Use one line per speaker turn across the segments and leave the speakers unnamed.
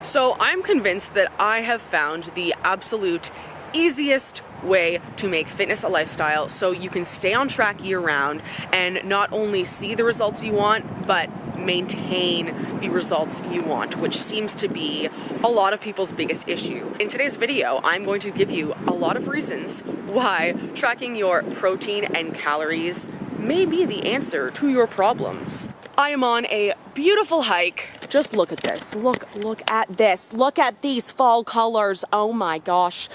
So I'm convinced that I have found the absolute easiest way to make fitness a lifestyle so you can stay on track year-round and not only see the results you want, but maintain the results you want, which seems to be a lot of people's biggest issue. In today's video, I'm going to give you a lot of reasons why tracking your protein and calories may be the answer to your problems. I am on a beautiful hike. Just look at this. Look at this. Look at these fall colors. Oh my gosh.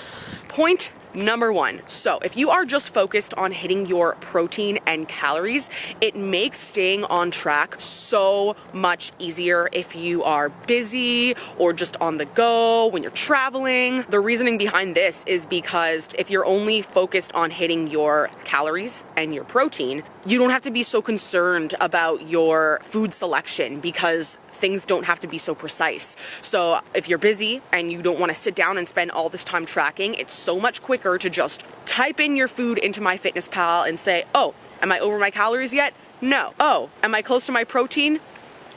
Point number one. So if you are just focused on hitting your protein and calories, it makes staying on track so much easier if you are busy or just on the go when you're traveling. The reasoning behind this is because if you're only focused on hitting your calories and your protein, you don't have to be so concerned about your food selection because things don't have to be so precise. So if you're busy and you don't want to sit down and spend all this time tracking, it's so much quicker to just type in your food into MyFitnessPal and say, oh, am I over my calories yet? No. Oh, am I close to my protein?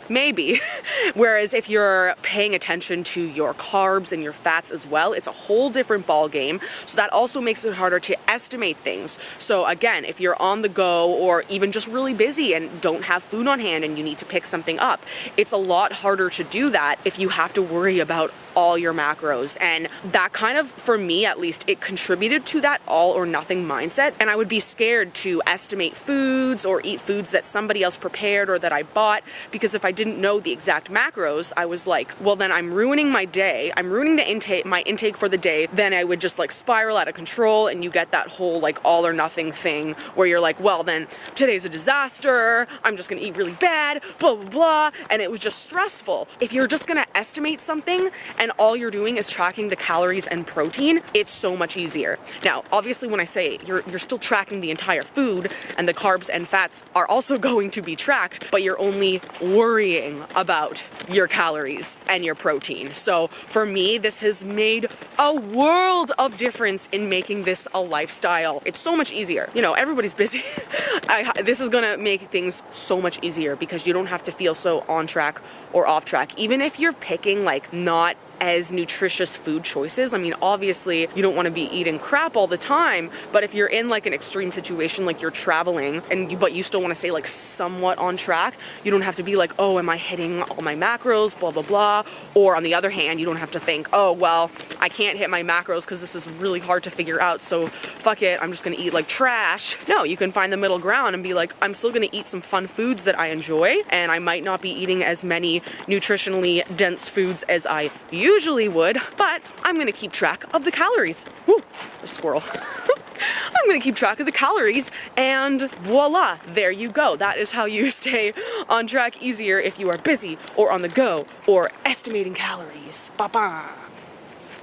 Maybe. Whereas if you're paying attention to your carbs and your fats as well, it's a whole different ball game. So that also makes it harder to estimate things. So again, if you're on the go or even just really busy and don't have food on hand and you need to pick something up, it's a lot harder to do that if you have to worry about all your macros. And that kind of, for me at least, it contributed to that all or nothing mindset. And I would be scared to estimate foods or eat foods that somebody else prepared or that I bought, because if I didn't know the exact macros, I was like, well, then I'm ruining my day. I'm ruining my intake for the day. Then I would just like spiral out of control, and you get that whole like all or nothing thing where you're like, well, then today's a disaster. I'm just gonna eat really bad, blah, blah, blah. And it was just stressful. If you're just gonna estimate something and all you're doing is tracking the calories and protein, it's so much easier. Now, obviously when I say you're still tracking the entire food, and the carbs and fats are also going to be tracked, but you're only worrying about your calories and your protein. So for me, this has made a world of difference in making this a lifestyle. It's so much easier. You know, everybody's busy. This is gonna make things so much easier because you don't have to feel so on track or off track. Even if you're picking like not as nutritious food choices. I mean, obviously you don't want to be eating crap all the time, but if you're in like an extreme situation, like you're traveling but you still want to stay like somewhat on track, you don't have to be like, oh, am I hitting all my macros, blah, blah, blah. Or on the other hand, you don't have to think, oh, well, I can't hit my macros because this is really hard to figure out, so fuck it, I'm just going to eat like trash. No, you can find the middle ground and be like, I'm still going to eat some fun foods that I enjoy, and I might not be eating as many nutritionally dense foods as I usually would, but I'm gonna keep track of the calories. Woo, a squirrel. I'm gonna keep track of the calories, and voila, there you go. That is how you stay on track easier if you are busy or on the go or estimating calories. Ba-ba.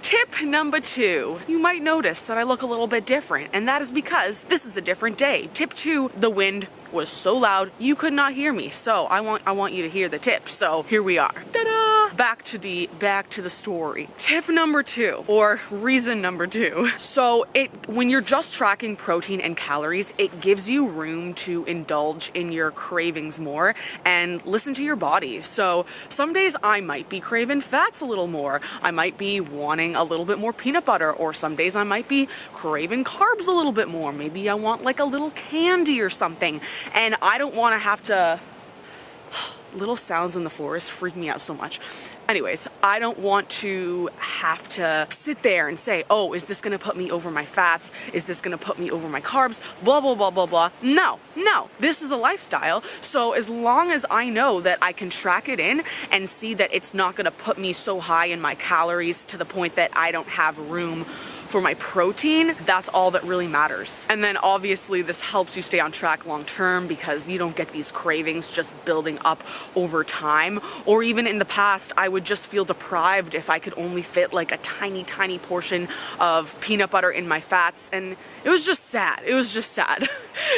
Tip number 2, you might notice that I look a little bit different, and that is because this is a different day. Tip 2, the wind was so loud you could not hear me, so I want you to hear the tip. So here we are. Ta-da! Back to the story. Tip number 2, or reason number 2. So when you're just tracking protein and calories, it gives you room to indulge in your cravings more and listen to your body. So some days I might be craving fats a little more. I might be wanting a little bit more peanut butter, or some days I might be craving carbs a little bit more. Maybe I want like a little candy or something. And I don't want to have to... Little sounds in the forest freak me out so much. Anyways, I don't want to have to sit there and say, oh, is this going to put me over my fats? Is this going to put me over my carbs? Blah, blah, blah, blah, blah. No. This is a lifestyle. So as long as I know that I can track it in and see that it's not going to put me so high in my calories to the point that I don't have room for my protein, that's all that really matters. And then obviously this helps you stay on track long term because you don't get these cravings just building up over time. Or even in the past, I would just feel deprived if I could only fit like a tiny portion of peanut butter in my fats, and it was just sad.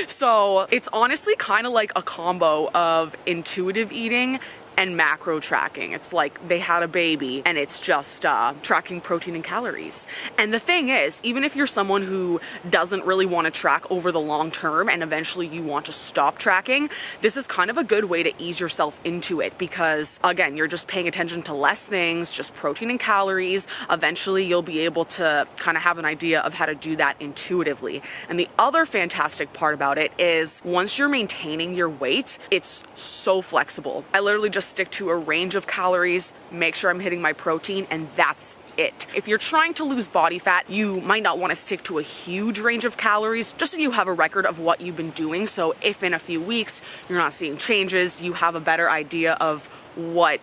So it's honestly kind of like a combo of intuitive eating and macro tracking. It's like they had a baby and it's just tracking protein and calories. And the thing is, even if you're someone who doesn't really want to track over the long term and eventually you want to stop tracking, this is kind of a good way to ease yourself into it, because again, you're just paying attention to less things, just protein and calories. Eventually you'll be able to kind of have an idea of how to do that intuitively. And the other fantastic part about it is once you're maintaining your weight, it's so flexible. I literally just stick to a range of calories, make sure I'm hitting my protein, and that's it. If you're trying to lose body fat, you might not want to stick to a huge range of calories, just so you have a record of what you've been doing. So if in a few weeks you're not seeing changes, you have a better idea of what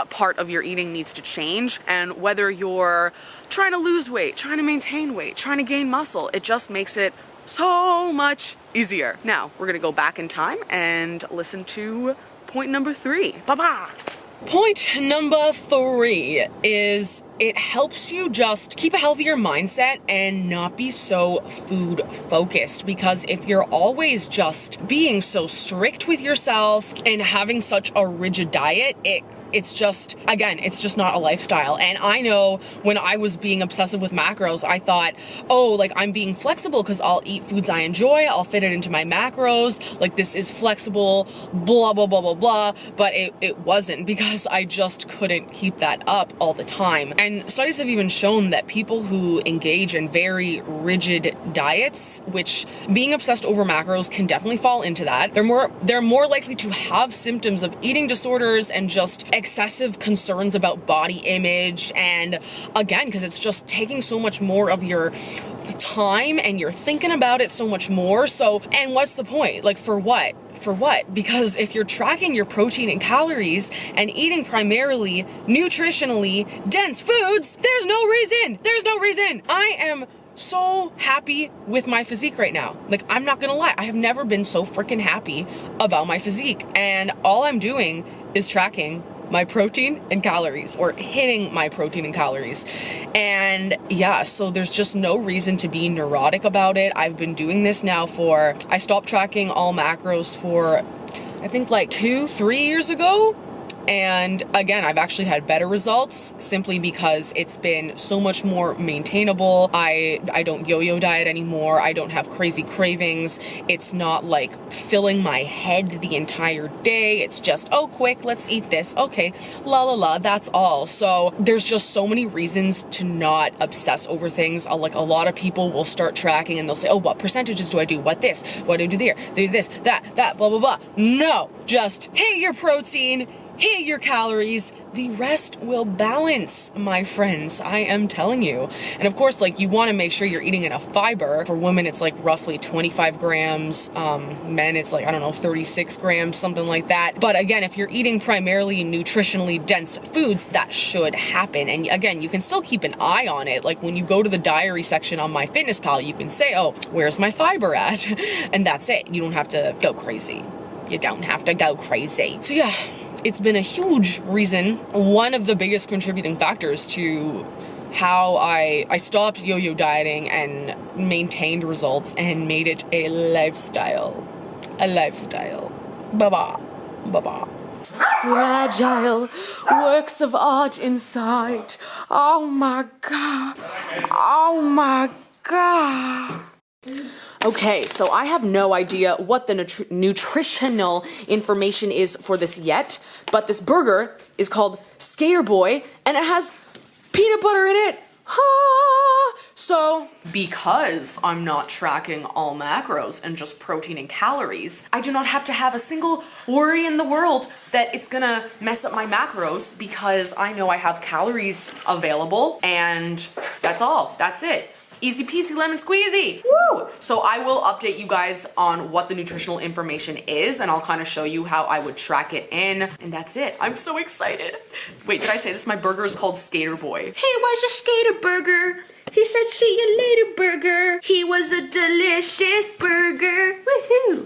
part of your eating needs to change. And whether you're trying to lose weight, trying to maintain weight, trying to gain muscle, it just makes it so much easier. Now, we're gonna go back in time and listen to point number 3. Bye-bye. Point number 3 is it helps you just keep a healthier mindset and not be so food focused, because if you're always just being so strict with yourself and having such a rigid diet, it's just not a lifestyle. And I know when I was being obsessive with macros, I thought, oh, like I'm being flexible because I'll eat foods I enjoy, I'll fit it into my macros, like this is flexible, blah, blah, blah, blah, blah. But it wasn't, because I just couldn't keep that up all the time. And studies have even shown that people who engage in very rigid diets, which being obsessed over macros can definitely fall into that, they're more likely to have symptoms of eating disorders and just excessive concerns about body image. And again, because it's just taking so much more of your time and you're thinking about it so much more. So, and what's the point? Like, for what? For what? Because if you're tracking your protein and calories and eating primarily nutritionally dense foods, there's no reason. I am so happy with my physique right now. Like, I'm not gonna lie, I have never been so freaking happy about my physique. And all I'm doing is tracking my protein and calories, or hitting my protein and calories. And yeah, so there's just no reason to be neurotic about it. I've been doing this now I stopped tracking all macros for, I think like 2-3 years ago. And again, I've actually had better results simply because it's been so much more maintainable. I don't yo-yo diet anymore. I don't have crazy cravings. It's not like filling my head the entire day. It's just, oh, quick, let's eat this. Okay, la la la, that's all. So there's just so many reasons to not obsess over things. Like, a lot of people will start tracking and they'll say, oh, what percentages do I do? What this? What do I do there? They do this, that, blah, blah, blah. No, just hit your protein, hit your calories, the rest will balance, my friends. I am telling you. And of course, like, you want to make sure you're eating enough fiber. For women, it's like roughly 25 grams. Men, it's like, I don't know, 36 grams, something like that. But again, if you're eating primarily nutritionally dense foods, that should happen. And again, you can still keep an eye on it. Like, when you go to the diary section on MyFitnessPal, you can say, oh, where's my fiber at? And that's it. You don't have to go crazy. So yeah, it's been a huge reason, one of the biggest contributing factors to how I stopped yo-yo dieting and maintained results and made it a lifestyle. Bye-bye. Fragile works of art inside. Oh my God. Okay, so I have no idea what the nutritional information is for this yet, but this burger is called Skater Boy, and it has peanut butter in it. So, because I'm not tracking all macros and just protein and calories, I do not have to have a single worry in the world that it's gonna mess up my macros, because I know I have calories available, and that's all. That's it. Easy peasy lemon squeezy. Woo! So I will update you guys on what the nutritional information is, and I'll kind of show you how I would track it in, and that's it. I'm so excited. Wait, did I say this? My burger is called Skater Boy. He was a skater burger. He said, see you later, burger. He was a delicious burger. Woohoo!